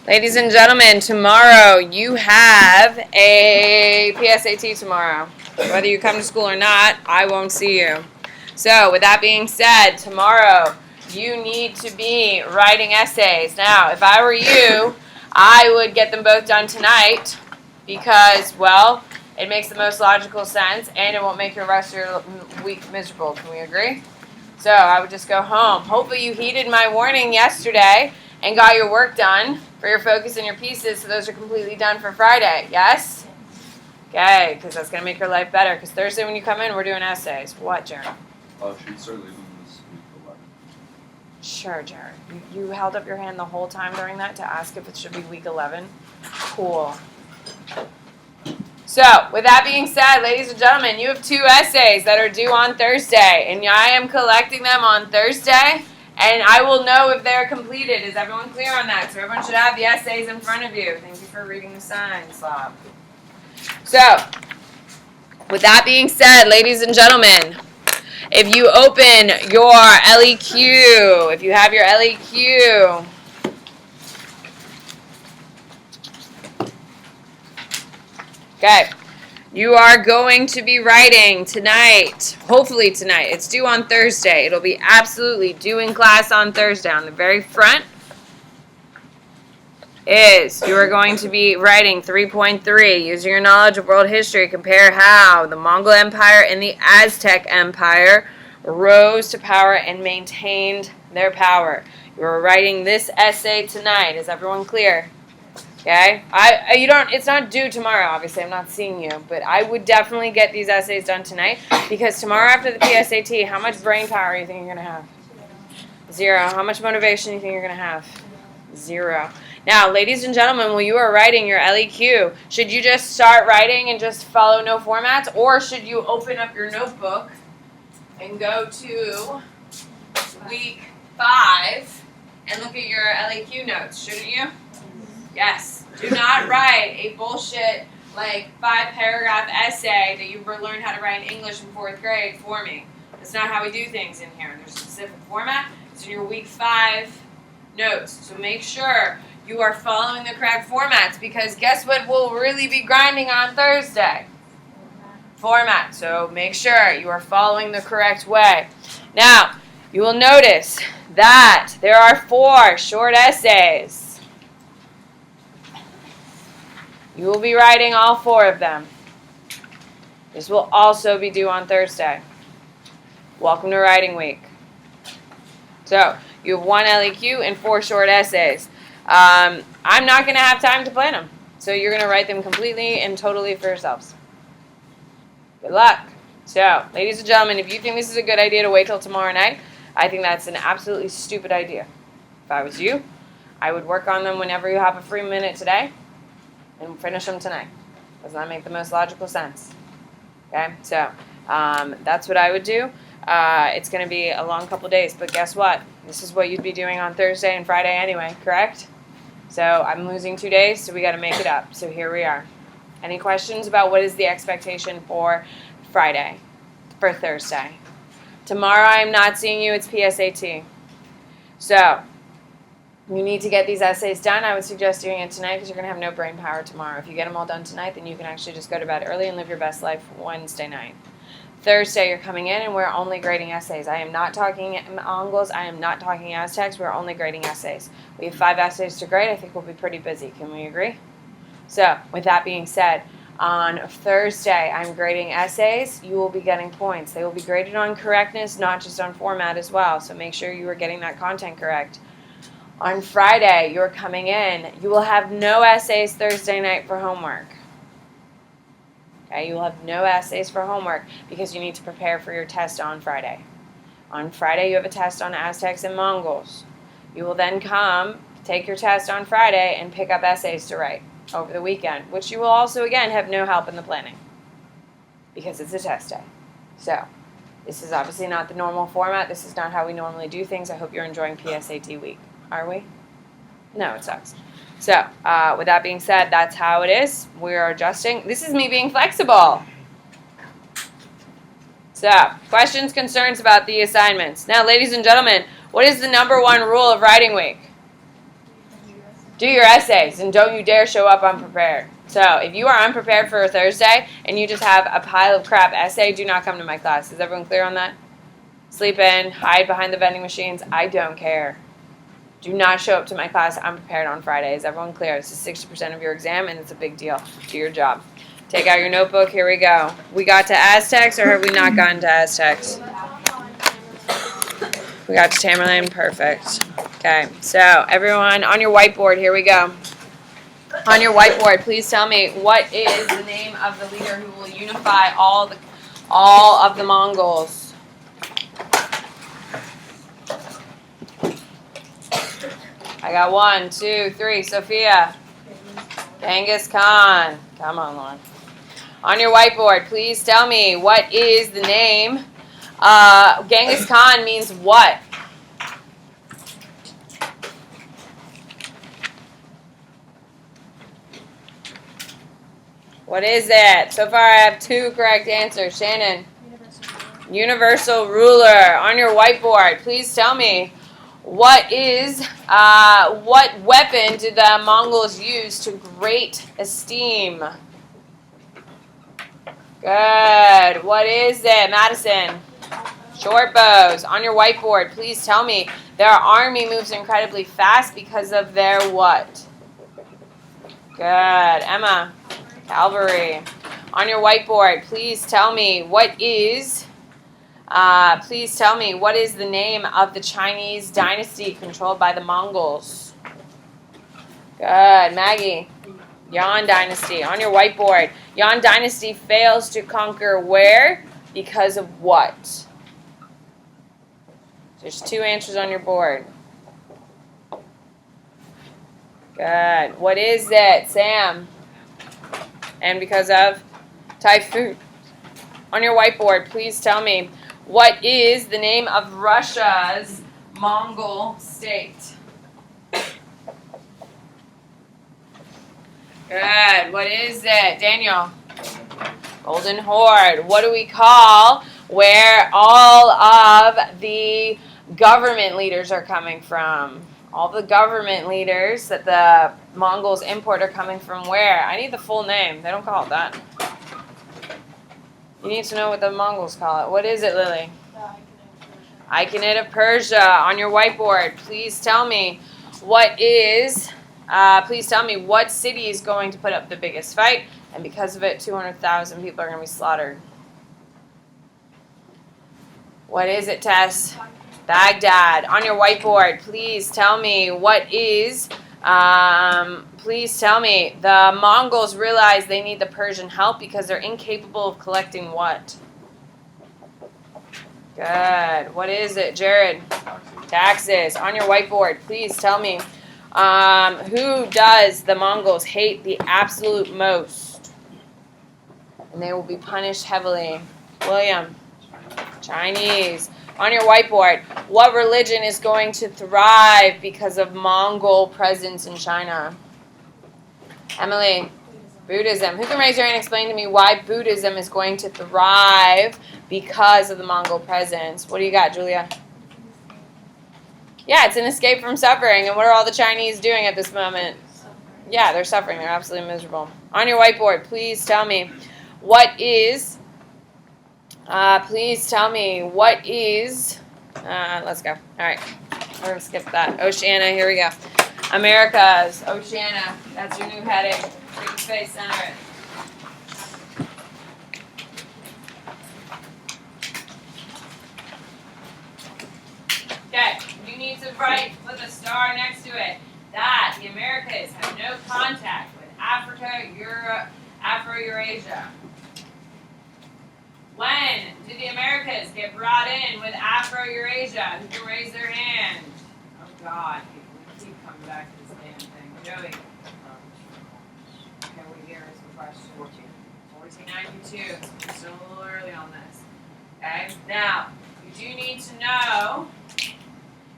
Ladies and gentlemen, tomorrow you have a PSAT tomorrow. Whether you come to school or not, I won't see you. So, with that being said, tomorrow you need to be writing essays. Now, if I were you, I would get them both done tonight because, well, it makes the most logical sense and it won't make your rest of your week miserable. Can we agree? So, I would just go home. Hopefully you heeded my warning yesterday and got your work done for your focus and your pieces, so those are completely done for Friday. Yes? Okay, because that's going to make your life better. Because Thursday when you come in, we're doing essays. What, Jared? Should certainly do this week 11. Sure, Jared. You held up your hand the whole time during that to ask if it should be week 11? Cool. So, with that being said, ladies and gentlemen, you have 2 essays that are due on Thursday, and I am collecting them on Thursday. And I will know if they're completed. Is everyone clear on that? So everyone should have the essays in front of you. Thank you for reading the sign, Slob. So, with that being said, ladies and gentlemen, if you open your LEQ, if you have your LEQ, okay. You are going to be writing tonight, hopefully tonight. It's due on Thursday. It'll be absolutely due in class on Thursday. On the very front is you are going to be writing 3.3. Using your knowledge of world history, compare how the Mongol Empire and the Aztec Empire rose to power and maintained their power. You are writing this essay tonight. Is everyone clear? Okay, it's not due tomorrow, obviously, I'm not seeing you, but I would definitely get these essays done tonight, because tomorrow after the PSAT, how much brain power do you think you're going to have? 0. How much motivation do you think you're going to have? 0. Now, ladies and gentlemen, while you are writing your LEQ, should you just start writing and just follow no formats, or should you open up your notebook and go to week 5 and look at your LEQ notes, shouldn't you? Yes. Do not write a bullshit, 5-paragraph essay that you learned how to write in English in 4th grade for me. That's not how we do things in here. There's a specific format. It's in your week 5 notes. So make sure you are following the correct formats, because guess what we'll really be grinding on Thursday? Format. So make sure you are following the correct way. Now, you will notice that there are 4 short essays. You will be writing all 4 of them. This will also be due on Thursday. Welcome to Writing Week. So, you have 1 LEQ and 4 short essays. I'm not going to have time to plan them. So, you're going to write them completely and totally for yourselves. Good luck. So, ladies and gentlemen, if you think this is a good idea to wait till tomorrow night, I think that's an absolutely stupid idea. If I was you, I would work on them whenever you have a free minute today and finish them tonight. Does that make the most logical sense? Okay, so that's what I would do. It's going to be a long couple days, but guess what? This is what you'd be doing on Thursday and Friday anyway, correct? So I'm losing 2 days, so we got to make it up. So here we are. Any questions about what is the expectation for Friday, for Thursday? Tomorrow I'm not seeing you. It's PSAT. So you need to get these essays done. I would suggest doing it tonight because you're going to have no brain power tomorrow. If you get them all done tonight, then you can actually just go to bed early and live your best life Wednesday night. Thursday, you're coming in and we're only grading essays. I am not talking Mongols. I am not talking Aztecs. We're only grading essays. We have 5 essays to grade. I think we'll be pretty busy. Can we agree? So, with that being said, on Thursday, I'm grading essays. You will be getting points. They will be graded on correctness, not just on format as well. So make sure you are getting that content correct. On Friday, you're coming in. You will have no essays Thursday night for homework. Okay, you will have no essays for homework because you need to prepare for your test on Friday. On Friday, you have a test on Aztecs and Mongols. You will then come, take your test on Friday, and pick up essays to write over the weekend, which you will also, again, have no help in the planning because it's a test day. So, this is obviously not the normal format. This is not how we normally do things. I hope you're enjoying PSAT week. Are we? No, it sucks. So, with that being said, that's how it is. We are adjusting. This is me being flexible. So, questions, concerns about the assignments. Now, ladies and gentlemen, what is the #1 rule of Writing Week? Do your essays, and don't you dare show up unprepared. So if you are unprepared for a Thursday and you just have a pile of crap essay, do not come to my class. Is everyone clear on that? Sleep in, hide behind the vending machines. I don't care. Do not show up to my class unprepared on Friday. Is everyone clear? This is 60% of your exam, and it's a big deal. Do your job. Take out your notebook. Here we go. We got to Aztecs, or have we not gotten to Aztecs? We got to Tamerlane. Perfect. Okay, so everyone on your whiteboard, here we go. On your whiteboard, please tell me what is the name of the leader who will unify all of the Mongols? I got 1, 2, 3. Sophia. Genghis Khan. Come on, Lauren. On your whiteboard, please tell me what is the name. Genghis Khan means what? What is it? So far I have 2 correct answers. Shannon. Universal ruler. On your whiteboard, please tell me what weapon did the Mongols use to great esteem? Good. What is it? Madison. Short bows. On your whiteboard, please tell me their army moves incredibly fast because of their what? Good. Emma. Cavalry. On your whiteboard, please tell me what is the name of the Chinese dynasty controlled by the Mongols? Good. Maggie. Yuan dynasty. On your whiteboard, Yuan dynasty fails to conquer where? Because of what? There's 2 answers on your board. Good. What is it, Sam? And because of typhoon. On your whiteboard, please tell me what is the name of Russia's Mongol state? Good. What is it? Daniel. Golden Horde. What do we call where all of the government leaders are coming from? All the government leaders that the Mongols import are coming from where? I need the full name. They don't call it that. You need to know what the Mongols call it. What is it, Lily? Ichanate of Persia. On your whiteboard, please tell me what city is going to put up the biggest fight, and because of it, 200,000 people are going to be slaughtered. What is it, Tess? Baghdad. On your whiteboard, please tell me the Mongols realize they need the Persian help because they're incapable of collecting what? Good. What is it, Jared? Taxes. On your whiteboard, please tell me who does the Mongols hate the absolute most? And they will be punished heavily. William. Chinese. On your whiteboard, what religion is going to thrive because of Mongol presence in China? Emily. Buddhism. Who can raise your hand and explain to me why Buddhism is going to thrive because of the Mongol presence? What do you got, Julia? Yeah, it's an escape from suffering. And what are all the Chinese doing at this moment? Yeah, they're suffering. They're absolutely miserable. On your whiteboard, please tell me what is... let's go. All right. We're going to skip that. Oceania, here we go. Americas, Oceania. That's your new heading. Take your face, center it. Okay, you need to write with a star next to it that the Americas have no contact with Africa, Europe, Afro-Eurasia. When did the Americas get brought in with Afro-Eurasia? Who can raise their hand? Oh, God. We keep coming back to this damn thing. Joey. Okay, what year is the question? 1492. We're still a little early on this. Okay? Now, you do need to know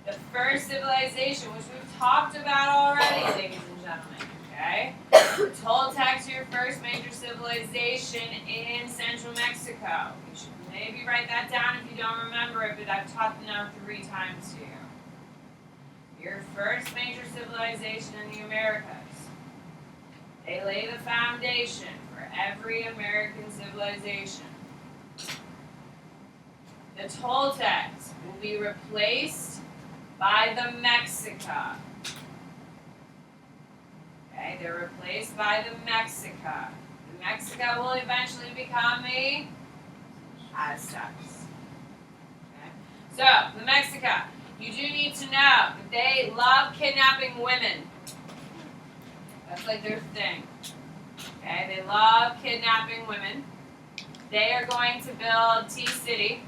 the first civilization, which we've talked about already, ladies and gentlemen. Okay? The Toltecs are your first major civilization in central Mexico. You should maybe write that down if you don't remember it, but I've taught them now 3 times to you. your first major civilization in the Americas. They lay the foundation for every American civilization. The Toltecs will be replaced by the Mexica. Okay, they're replaced by the Mexica. The Mexica will eventually become the Aztecs. Okay, so the Mexica, you do need to know that they love kidnapping women. That's like their thing. Okay, they love kidnapping women. They are going to build Tea City.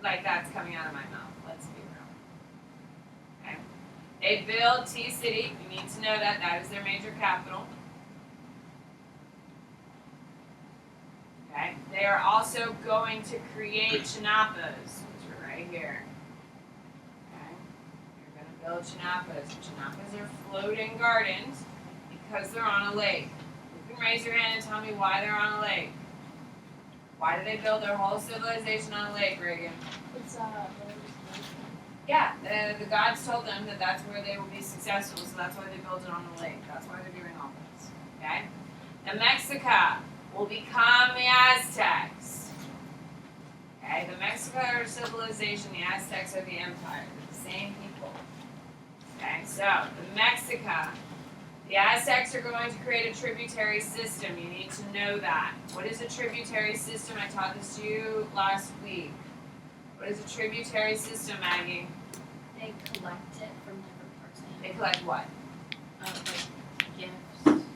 Like that's coming out of my mouth. Let's be real. Okay. They build Tea City. You need to know that. That is their major capital. Okay. They are also going to create Chinapas, which are right here. Okay. They're going to build Chinapas. Chinapas are floating gardens because they're on a lake. You can raise your hand and tell me why they're on a lake. Why did they build their whole civilization on a lake, Reagan? It's Yeah, the gods told them that that's where they will be successful, so that's why they built it on a lake. That's why they're doing all this. Okay? The Mexica will become the Aztecs. Okay? The Mexica are civilization, the Aztecs are the empire. They're the same people. Okay? So, the Mexica. The Aztecs are going to create a tributary system. You need to know that. What is a tributary system? I taught this to you last week. What is a tributary system, Maggie? They collect it from different parts of They collect what? like gifts.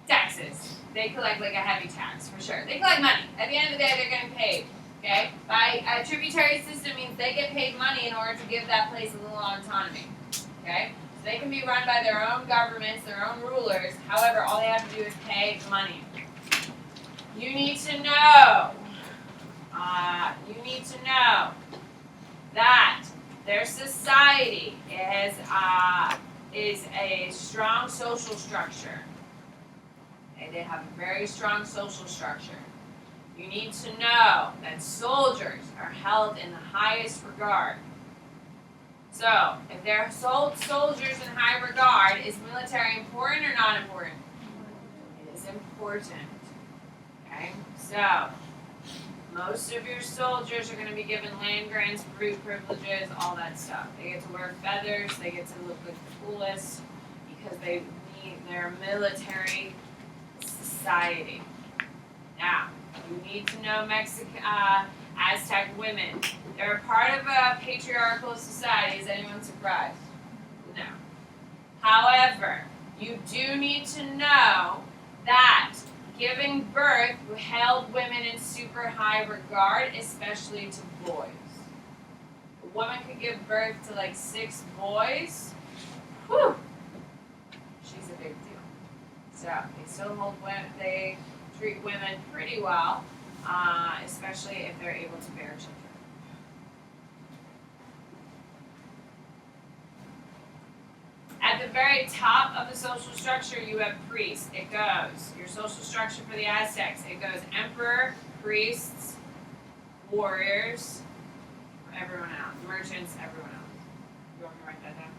Taxes. They collect like a heavy tax, for sure. They collect money. At the end of the day, they're getting paid. Okay? By a tributary system means they get paid money in order to give that place a little autonomy. Okay? They can be run by their own governments, their own rulers. However, all they have to do is pay money. You need to know. That their society is a strong social structure. Okay, they have a very strong social structure. You need to know that soldiers are held in the highest regard. So, if they're soldiers in high regard, is military important or not important? It is important. Okay? So, most of your soldiers are going to be given land grants, fruit privileges, all that stuff. They get to wear feathers, they get to look like the coolest because they're a military society. Now, you need to know Aztec women. They're a part of a patriarchal society. Is anyone surprised? No. However, you do need to know that giving birth held women in super high regard, especially to boys. A woman could give birth to like 6 boys. Whew! She's a big deal. So they still they treat women pretty well, especially if they're able to bear children. At the very top of the social structure, you have priests. It goes, your social structure for the Aztecs, it goes emperor, priests, warriors, everyone else, merchants, everyone else. You want me to write that down?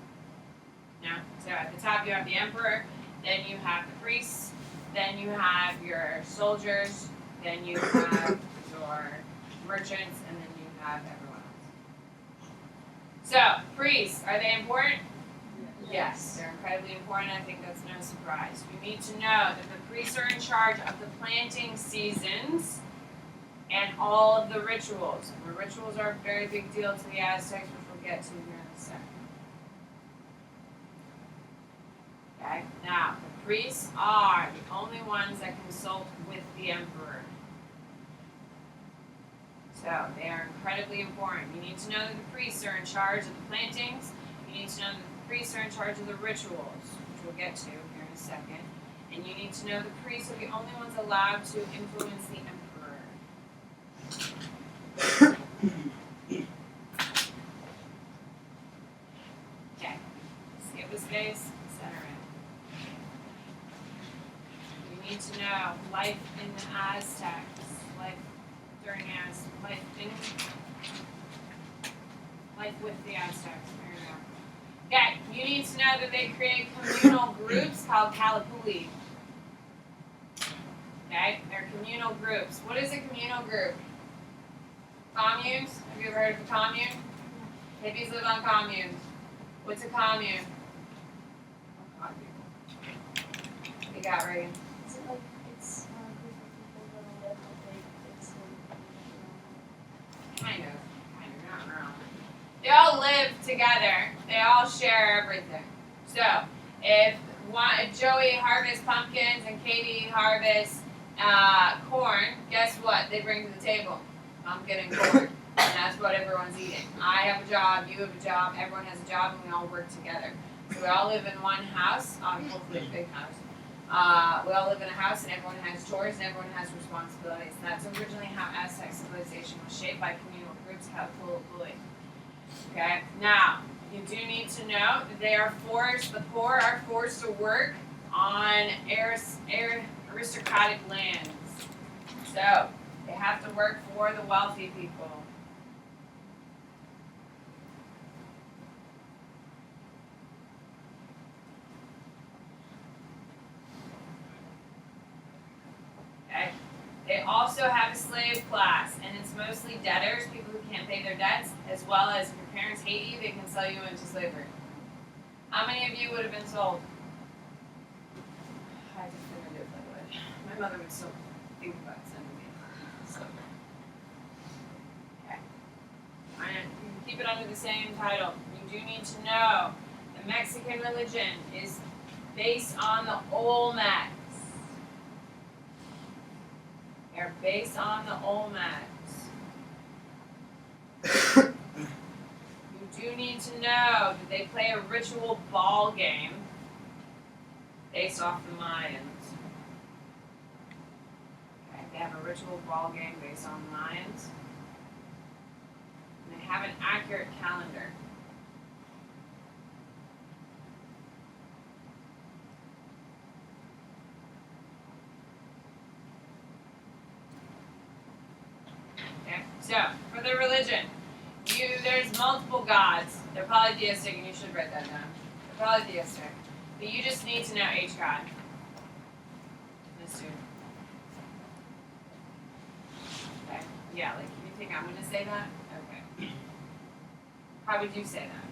No? So at the top you have the emperor, then you have the priests, then you have your soldiers, then you have your merchants, and then you have everyone else. So, priests, are they important? Yes, they're incredibly important. I think that's no surprise. You need to know that the priests are in charge of the planting seasons and all of the rituals. And the rituals are a very big deal to the Aztecs, which we'll get to here in a second. Okay, now the priests are the only ones that consult with the emperor. So they are incredibly important. You need to know that the priests are in charge of the plantings. You need to know that the priests are in charge of the rituals, which we'll get to here in a second. And you need to know the priests are the only ones allowed to influence the emperor. Okay, skip the space, center in. You need to know life in the Aztecs, life with the Aztecs. There you go. Okay, you need to know that they create communal groups called Kalapuli. Okay, they're communal groups. What is a communal group? Communes? Have you ever heard of a commune? Hippies live on communes. What's a commune? What you got, Reagan? Is it like it's a group of people that all live like it's Kind of, not wrong. They all live together. They all share everything. So, if Joey harvests pumpkins and Katie harvests corn, guess what they bring to the table? Pumpkin and corn. And that's what everyone's eating. I have a job, you have a job, everyone has a job, and we all work together. So we all live in one house, hopefully a big house. We all live in a house, and everyone has chores, and everyone has responsibilities. And that's originally how Aztec civilization was shaped, by communal groups, Kalapuli. Okay, now, you do need to know that they are forced, the poor are forced to work on aristocratic lands. So, they have to work for the wealthy people. Okay. They also have a slave class, and it's mostly debtors, people who can't pay their debts, as well as if your parents hate you, they can sell you into slavery. How many of you would have been sold? I definitively would. My mother would still think about sending me. So. Okay. And you can keep it under the same title. You do need to know the Mexican religion is based on the Olmecs. They're based on the Olmecs. You do need to know that they play a ritual ball game based off the Mayans. Okay, they have a ritual ball game based on the Mayans. And they have an accurate calendar. Okay, so for the religion, there's multiple gods. They're polytheistic, and you should write that down. They're polytheistic, but you just need to know each god. This too. Okay. Yeah, like you think I'm gonna say that? Okay. How would you say that?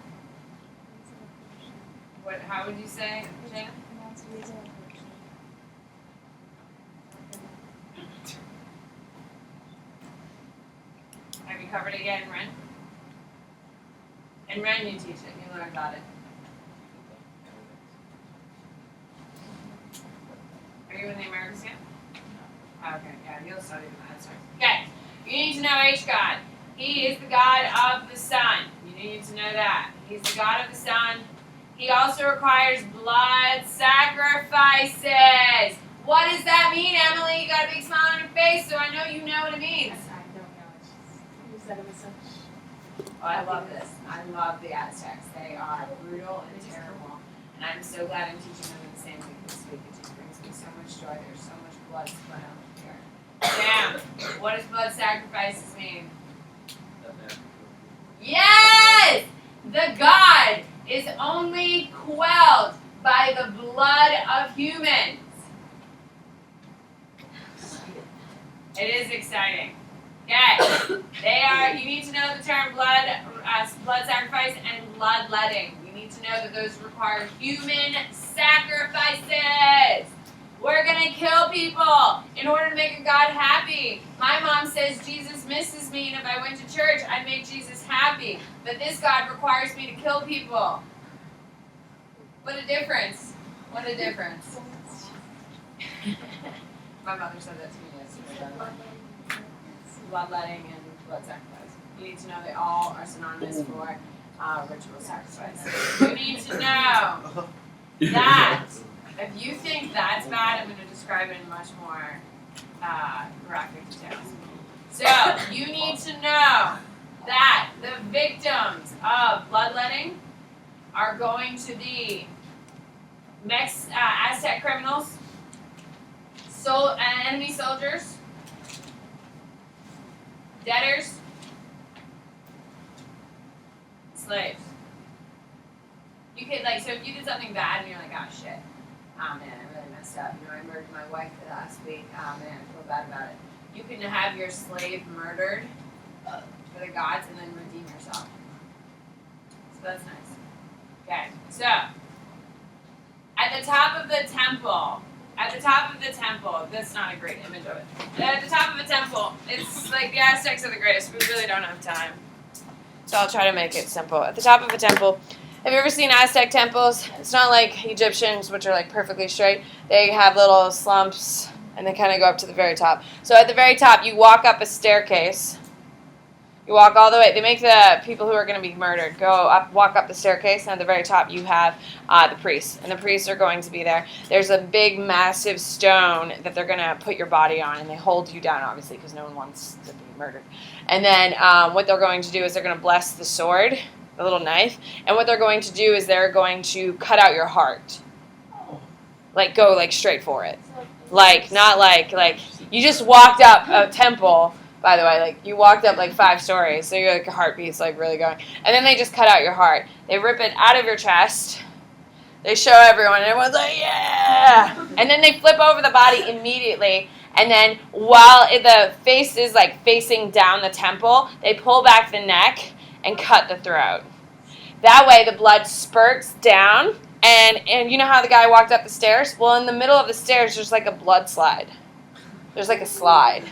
What? How would you say, Jana? Have you covered it yet in Ren? In Ren, you teach it. You learn about it. Are you in the Americas yet? Oh, okay, yeah, you'll study them. That's right. Okay, you need to know each god. He is the god of the sun. You need to know that. He's the god of the sun. He also requires blood sacrifices. What does that mean, Emily? You got a big smile on your face, so I know you know what it means. I don't know. It's just, you said it was such. Oh, I love this. I love the Aztecs. They are brutal and terrible. And I'm so glad I'm teaching them in the same week this week. It just brings me so much joy. There's so much blood split out here. Sam, what does blood sacrifices mean? Yes! The God is only quelled by the blood of humans. It is exciting. Okay, you need to know the term blood sacrifice and bloodletting. You need to know that those require human sacrifices. We're going to kill people in order to make a God happy. My mom says Jesus misses me, and if I went to church, I'd make Jesus happy. But this God requires me to kill people. What a difference. What a difference. My mother said that to me yesterday. Bloodletting and blood sacrifice. You need to know they all are synonymous for ritual sacrifice. You need to know that if you think that's bad, I'm going to describe it in much more graphic details. So, you need to know that the victims of bloodletting are going to be Aztec criminals, enemy soldiers, debtors, slaves. You could, like, so if you did something bad and you're like, oh shit, oh man, I really messed up. You know, I murdered my wife last week. Oh man, I feel bad about it. You can have your slave murdered for the gods and then redeem yourself. So that's nice. Okay, so at the top of the temple, that's not a great image of it. At the top of the temple, it's like the Aztecs are the greatest. We really don't have time. So I'll try to make it simple. At the top of a temple, have you ever seen Aztec temples? It's not like Egyptians, which are like perfectly straight. They have little slumps, and they kind of go up to the very top. So at the very top, you walk up a staircase. You walk all the way. They make the people who are going to be murdered walk up the staircase, and at the very top, you have the priests, and the priests are going to be there. There's a big, massive stone that they're going to put your body on, and they hold you down, obviously, because no one wants to be murdered. And then what they're going to do is they're going to bless the sword, the little knife, and what they're going to do is they're going to cut out your heart. Like, go, like, straight for it. Like, not like, you just walked up a temple, by the way, like, you walked up, like, 5 stories, so your heartbeat's, like, really going. And then they just cut out your heart. They rip it out of your chest. They show everyone, and everyone's like, yeah! And then they flip over the body immediately, and then while the face is, like, facing down the temple, they pull back the neck and cut the throat. That way, the blood spurts down, and you know how the guy walked up the stairs? Well, in the middle of the stairs, there's, like, a blood slide. There's, like, a slide.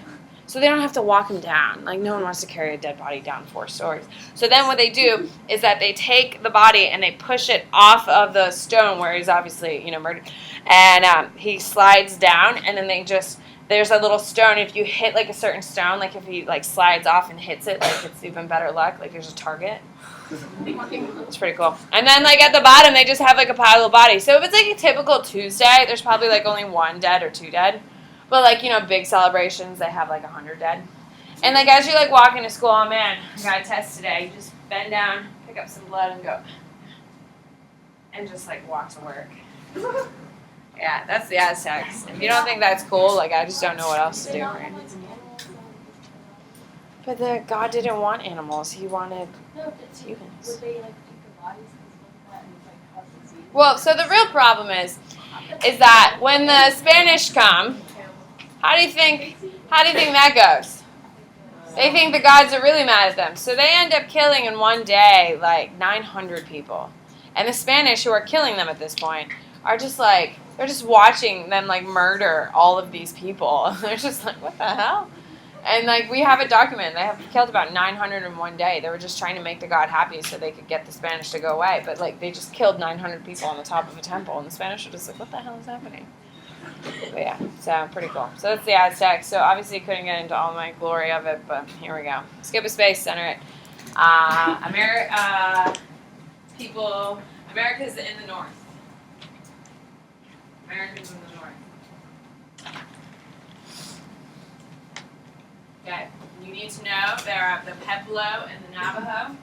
So they don't have to walk him down. Like, no one wants to carry a dead body down 4 stories. So then what they do is that they take the body and they push it off of the stone where he's obviously, murdered. And he slides down, and then there's a little stone. If you hit, like, a certain stone, like, if he, like, slides off and hits it, like, it's even better luck. Like, there's a target. It's pretty cool. And then, like, at the bottom, they just have, like, a pile of bodies. So if it's, like, a typical Tuesday, there's probably, like, only 1 dead or 2 dead. But, like, big celebrations, they have, like, 100 dead. And, like, as you, like, walk into school, oh, man, I got a test today. You just bend down, pick up some blood, and go. And just, like, walk to work. Yeah, that's the Aztecs. If you don't think that's cool, like, I just don't know what else to do. Right? But the God didn't want animals. He wanted humans. Would they, like, eat the bodies and stuff like that and, like, cause disease? Well, so the real problem is that when the Spanish come, how do you think that goes? They think the gods are really mad at them. So they end up killing in one day like 900 people. And the Spanish, who are killing them at this point, are just like, they're just watching them like murder all of these people. They're just like, what the hell? And like, we have a document. They have killed about 900 in one day. They were just trying to make the god happy so they could get the Spanish to go away. But like, they just killed 900 people on the top of a temple. And the Spanish are just like, what the hell is happening? But yeah, so pretty cool. So that's the Aztecs. So obviously couldn't get into all my glory of it, but here we go. Skip a space, center it. America's in the north. Americans in the north. Okay, you need to know there are the Pueblo and the Navajo.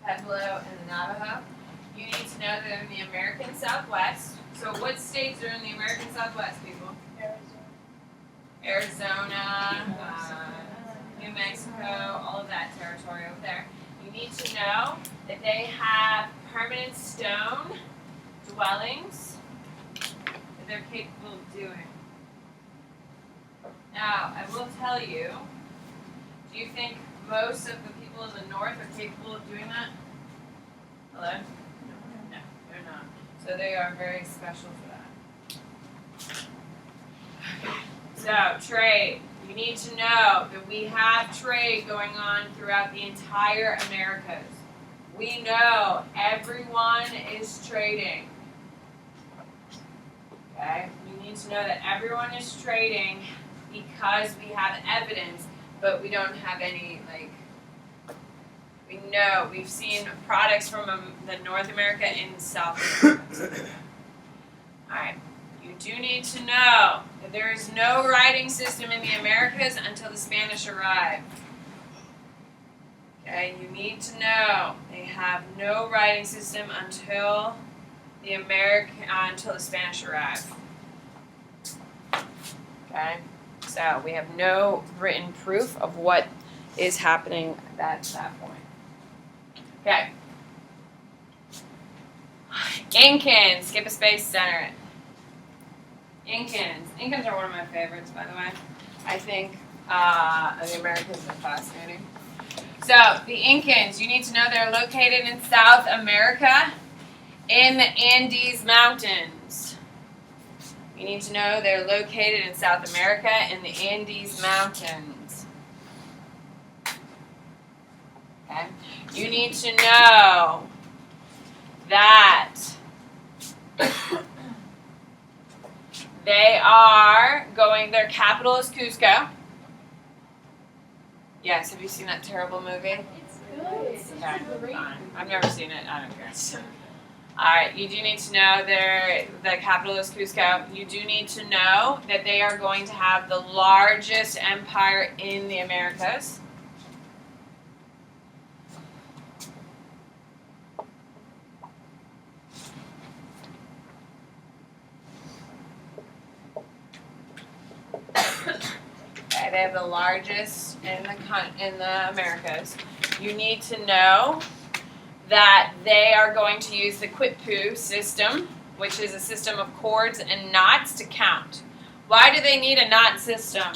Pueblo and the Navajo. You need to know they're in the American Southwest. So what states are in the American Southwest, people? Arizona, New Mexico, all of that territory over there. You need to know that they have permanent stone dwellings that they're capable of doing. Now, I will tell you, do you think most of the people in the north are capable of doing that? Hello? No, they're not. So they are very special for that. So, trade. You need to know that we have trade going on throughout the entire Americas. We know everyone is trading. Okay? You need to know that everyone is trading because we have evidence, but we don't have any, like, we know, we've seen products from the North America and South America. Alright, you do need to know that there is no writing system in the Americas until the Spanish arrive. Okay, you need to know they have no writing system until the Spanish arrive. Okay, so we have no written proof of what is happening at that point. Okay. Incans, skip a space, center it. Incans. Incans are one of my favorites, by the way. I think the Americans are fascinating. So, the Incans, you need to know they're located in South America in the Andes Mountains. You need to know they're located in South America in the Andes Mountains. Okay? You need to know that they are going, their capital is Cusco. Yes, have you seen that terrible movie? It's good. It's such Okay, a great fine. movie. I've never seen it. I don't care. Alright, you do need to know the capital is Cusco. You do need to know that they are going to have the largest empire in the Americas. Okay, they have the largest in the Americas. You need to know that they are going to use the Quitpu system, which is a system of chords and knots to count. Why do they need a knot system?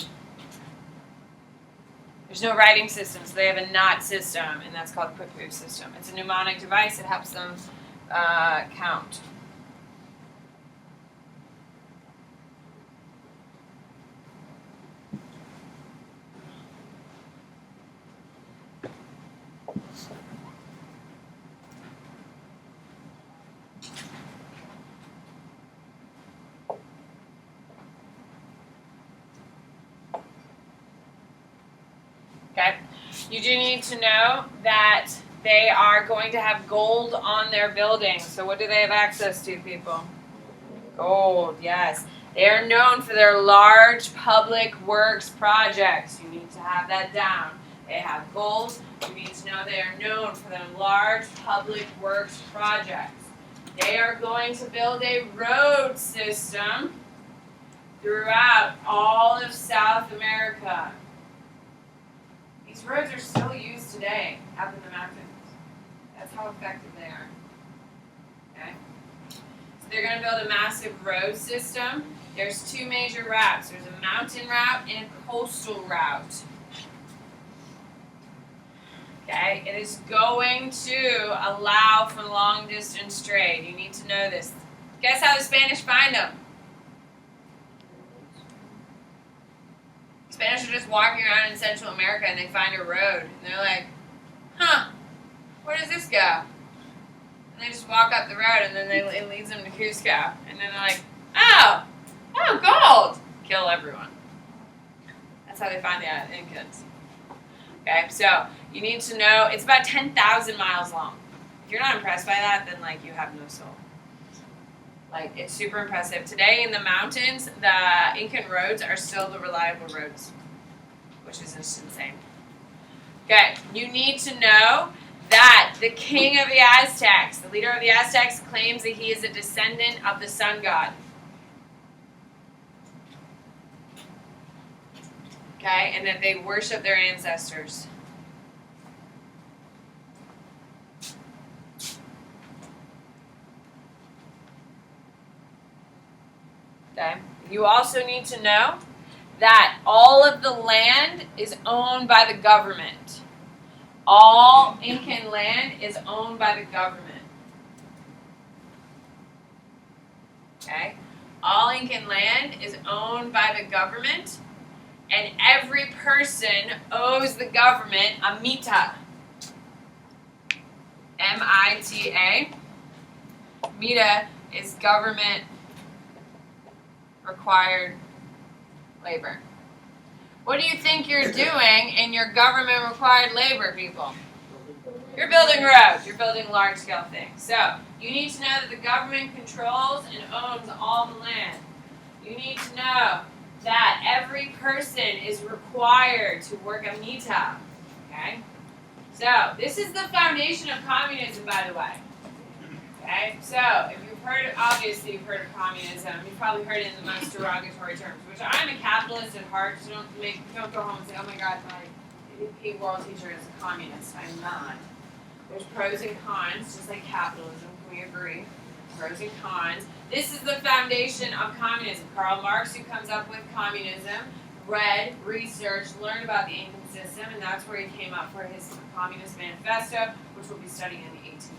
There's no writing system, so they have a knot system, and that's called the Quitpu system. It's a mnemonic device that helps them count. Okay? You do need to know that they are going to have gold on their buildings. So what do they have access to, people? Gold, yes. They are known for their large public works projects. You need to have that down. They have gold. You need to know they are known for their large public works projects. They are going to build a road system throughout all of South America. These roads are still used today up in the mountains. That's how effective they are. Okay? So they're going to build a massive road system. There's two major routes. There's a mountain route and a coastal route. Okay? It is going to allow for long distance trade. You need to know this. Guess how the Spanish find them? Spanish are just walking around in Central America and they find a road. And they're like, huh, where does this go? And they just walk up the road and then it leads them to Cusco. And then they're like, oh, gold. Kill everyone. That's how they find the Incans. Okay, so you need to know it's about 10,000 miles long. If you're not impressed by that, then like you have no soul. Like, it's super impressive. Today in the mountains, the Incan roads are still the reliable roads, which is just insane. Okay, you need to know that the king of the Aztecs, the leader of the Aztecs, claims that he is a descendant of the sun god. Okay, and that they worship their ancestors. Okay. You also need to know that all of the land is owned by the government. All Incan land is owned by the government. Okay? All Incan land is owned by the government, and every person owes the government a mita. M-I-T-A. Mita is government required labor. What do you think you're doing in your government required labor, people? You're building roads. You're building large scale things. So you need to know that the government controls and owns all the land. You need to know that every person is required to work a mita. Okay? So this is the foundation of communism, by the way. Okay? So if you've heard, obviously you've heard of communism. You've probably heard it in the most derogatory terms, which I'm a capitalist at heart, so don't go home and say, oh my God, my AP world teacher is a communist. I'm not. There's pros and cons, just like capitalism. Can we agree? Pros and cons. This is the foundation of communism. Karl Marx, who comes up with communism, read, researched, learned about the income system, and that's where he came up for his Communist Manifesto, which we'll be studying in the 1800s.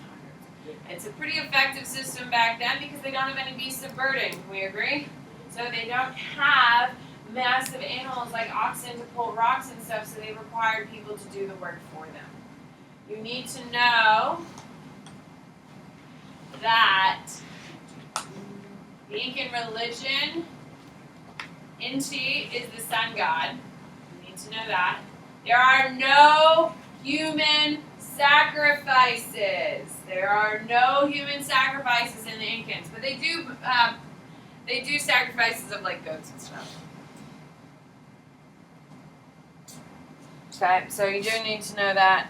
It's a pretty effective system back then because they don't have any beasts of burden. Can we agree? So they don't have massive animals like oxen to pull rocks and stuff, so they required people to do the work for them. You need to know that the Incan religion, Inti, is the sun god. You need to know that. There are no human sacrifices. There are no human sacrifices in the Incans, but they do sacrifices of like goats and stuff. Okay, so you do need to know that.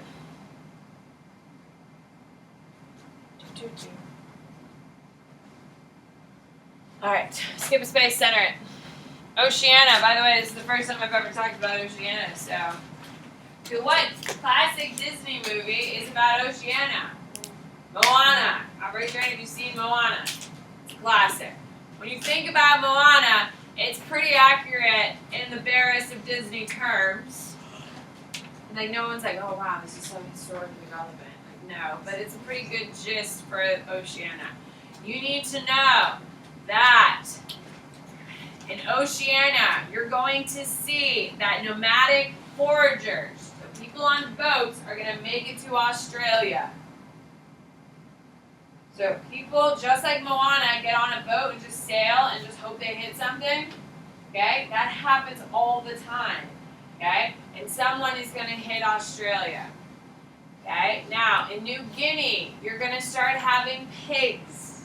Alright, skip a space, center it. Oceania, by the way, this is the first time I've ever talked about Oceania, so. What classic Disney movie is about Oceania? Moana. I'll raise your hand if you've seen Moana. It's a classic. When you think about Moana, it's pretty accurate in the barest of Disney terms. Like, no one's like, oh wow, this is so historically relevant. Like, no, but it's a pretty good gist for Oceania. You need to know that in Oceania, you're going to see that nomadic foragers, the people on boats, are going to make it to Australia. So people, just like Moana, get on a boat and just sail and just hope they hit something. Okay? That happens all the time. Okay? And someone is going to hit Australia. Okay? Now, in New Guinea, you're going to start having pigs.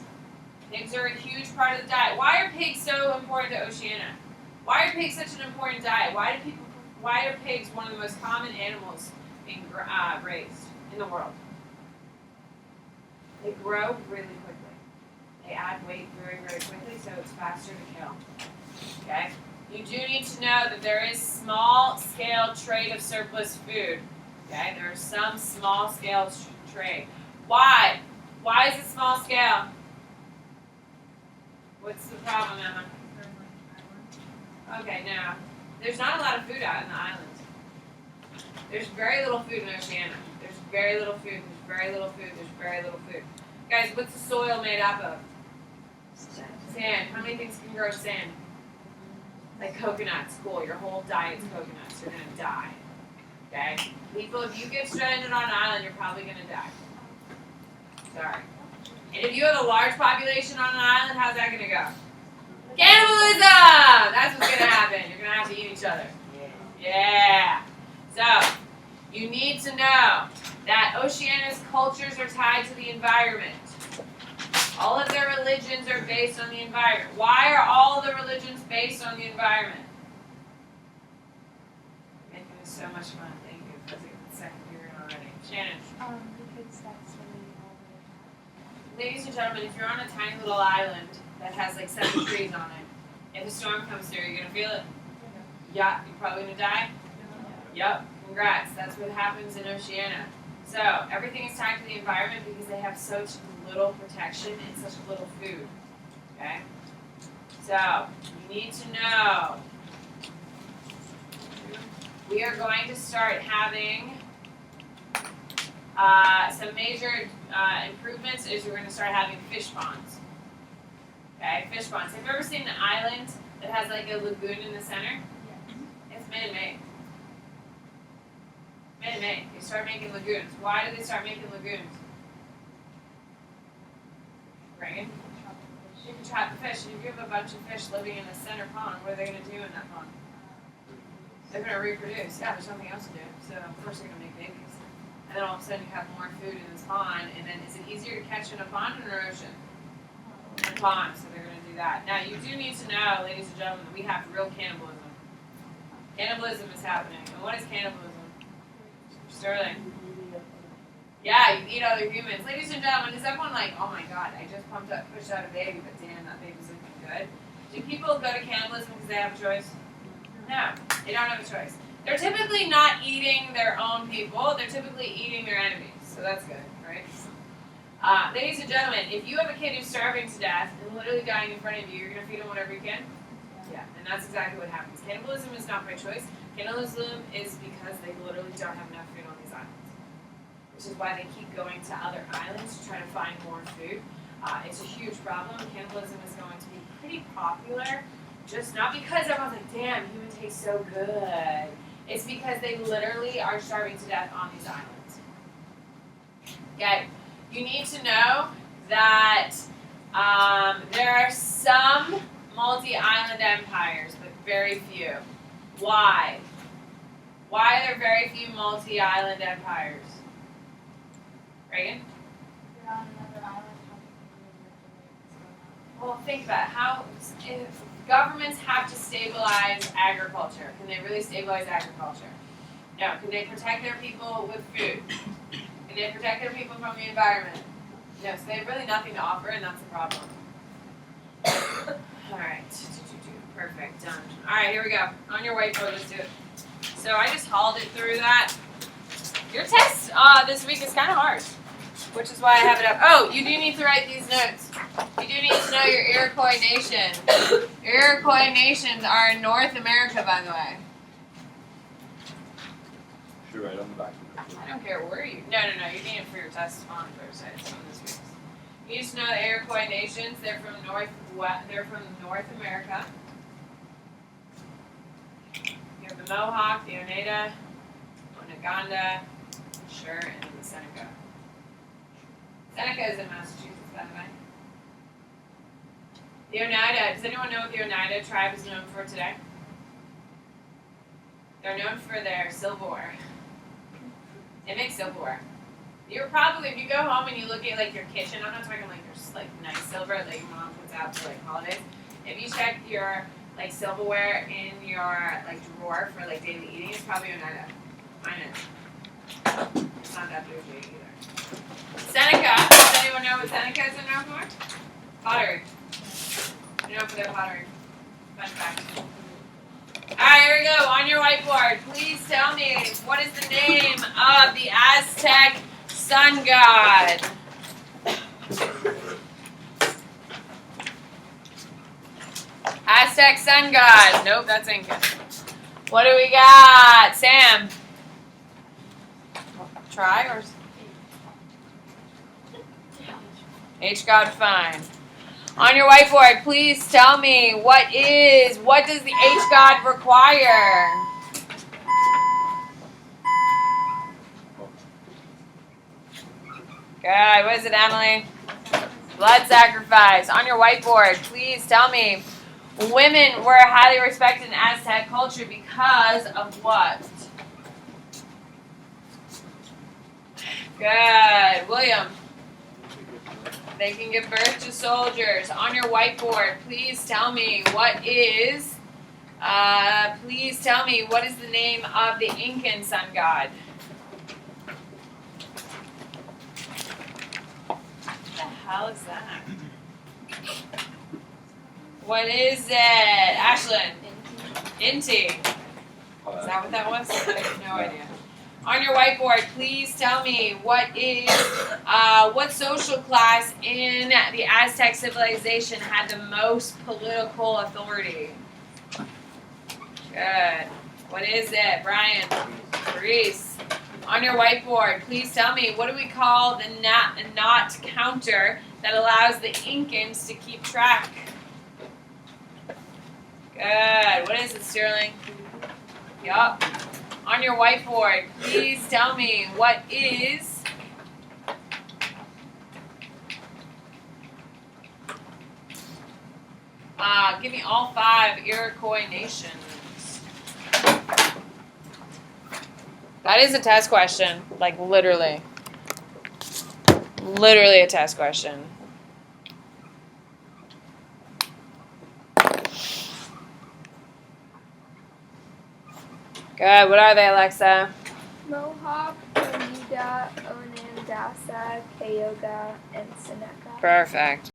Pigs are a huge part of the diet. Why are pigs so important to Oceania? Why are pigs such an important diet? Why are pigs one of the most common animals being raised in the world? They grow really quickly. They add weight very, very quickly, so it's faster to kill. Okay? You do need to know that there is small-scale trade of surplus food. Okay? There is some small-scale trade. Why? Why is it small scale? What's the problem, Emma? Okay, now, there's not a lot of food out in the islands. There's very little food in Oceania. There's very little food, there's very little food, there's very little food. Guys, what's the soil made up of? Sand. How many things can grow sand? Like coconuts. Cool, your whole diet's coconuts. You're going to die. Okay? People, if you get stranded on an island, you're probably going to die. Sorry. And if you have a large population on an island, how's that going to go? Cannibalism! That's what's going to happen. You're going to have to eat each other. Yeah. So, you need to know that Oceania's cultures are tied to the environment. All of their religions are based on the environment. Why are all the religions based on the environment? Making this so much fun. Thank you. That's the second period already. Shannon. Because that's really all they have. Ladies and gentlemen, if you're on a tiny little island that has like 7 trees on it, if a storm comes through, you're going to feel it? Yeah. You're probably going to die? Yep. Congrats. That's what happens in Oceania. So, everything is tied to the environment because they have such little protection and such little food. Okay? So, you need to know we are going to start having some major improvements is we're going to start having fish ponds. Okay? Fish ponds. Have you ever seen an island that has like a lagoon in the center? It's man-made. Man-made. They start making lagoons. Why do they start making lagoons? Reagan? You can trap the fish. And if you have a bunch of fish living in the center pond, what are they going to do in that pond? They're going to reproduce. Yeah, there's nothing else to do. So, of course, they're going to make babies. And then all of a sudden, you have more food in this pond. And then, is it easier to catch in a pond or an ocean? In a pond. So, they're going to do that. Now, you do need to know, ladies and gentlemen, that we have real cannibalism. Cannibalism is happening. And what is cannibalism? Sterling. Yeah, you eat other humans. Ladies and gentlemen, is everyone like, oh my god, I just pushed out a baby, but damn, that baby's looking good? Do people go to cannibalism because they have a choice? No, they don't have a choice. They're typically not eating their own people, they're typically eating their enemies, so that's good. right? Ladies and gentlemen, if you have a kid who's starving to death and literally dying in front of you, you're going to feed him whatever you can? Yeah, and that's exactly what happens. Cannibalism is not by choice. Cannibalism is because they literally don't have enough food on these islands, which is why they keep going to other islands to try to find more food. It's a huge problem. Cannibalism is going to be pretty popular, just not because everyone's like, damn, human tastes so good. It's because they literally are starving to death on these islands. Okay, you need to know that there are some multi-island empires, but very few. Why? Why are there very few multi-island empires? Reagan? You're on another island, how can you live the way Well, think about it. How if governments have to stabilize agriculture. Can they really stabilize agriculture? No. Can they protect their people with food? Can they protect their people from the environment? No. So they have really nothing to offer, and that's the problem. All right. Perfect. Done. All right. Here we go. On your whiteboard, let's do it. So I just hauled it through that. Your test this week is kind of hard, which is why I have it up. Oh, you do need to write these notes. You do need to know your Iroquois Nation. Iroquois nations are in North America, by the way. Should write on the back of it. I don't care where you. No. You need it for your test on Thursday. It's on this week's. You need to know the Iroquois nations. They're from They're from North America. You have the Mohawk, the Oneida, Oneganda, sure, and then the Seneca. Seneca is in Massachusetts, by the way. The Oneida. Does anyone know what the Oneida tribe is known for today? They're known for their silverware. They make silverware. You're probably, if you go home and you look at like your kitchen, I'm not talking like your like nice silver that your mom puts out for like holidays. If you check your like silverware in your like drawer for like daily eating, it's probably Oneida. Mine is. It's not that bougie either. Seneca. Does anyone know what Seneca is known for? Pottery. They're known for their pottery. Fun fact. Alright, here we go. On your whiteboard, please tell me what is the name of the Aztec sun god? Aztec sun god. Nope, that's Incan. What do we got? Sam? Try or? H god, fine. On your whiteboard, please tell me what does the H god require? Good. What is it, Emily? Blood sacrifice. On your whiteboard, please tell me women were highly respected in Aztec culture because of what? Good. William? They can give birth to soldiers. On your whiteboard, please tell me please tell me what is the name of the Incan sun god? What the hell is that? What is it? Ashlyn? Inti. Is that what that was? I have no idea. On your whiteboard, please tell me what social class in the Aztec civilization had the most political authority? Good. What is it? Brian? Reese? On your whiteboard, please tell me what do we call the knot counter that allows the Incans to keep track? Good. What is it, Sterling? Yup. On your whiteboard, please tell me what is give me all 5 Iroquois nations. That is a test question, like literally. Literally a test question. Good. What are they, Alexa? Mohawk, Oneida, Onondaga, Cayuga, and Seneca. Perfect.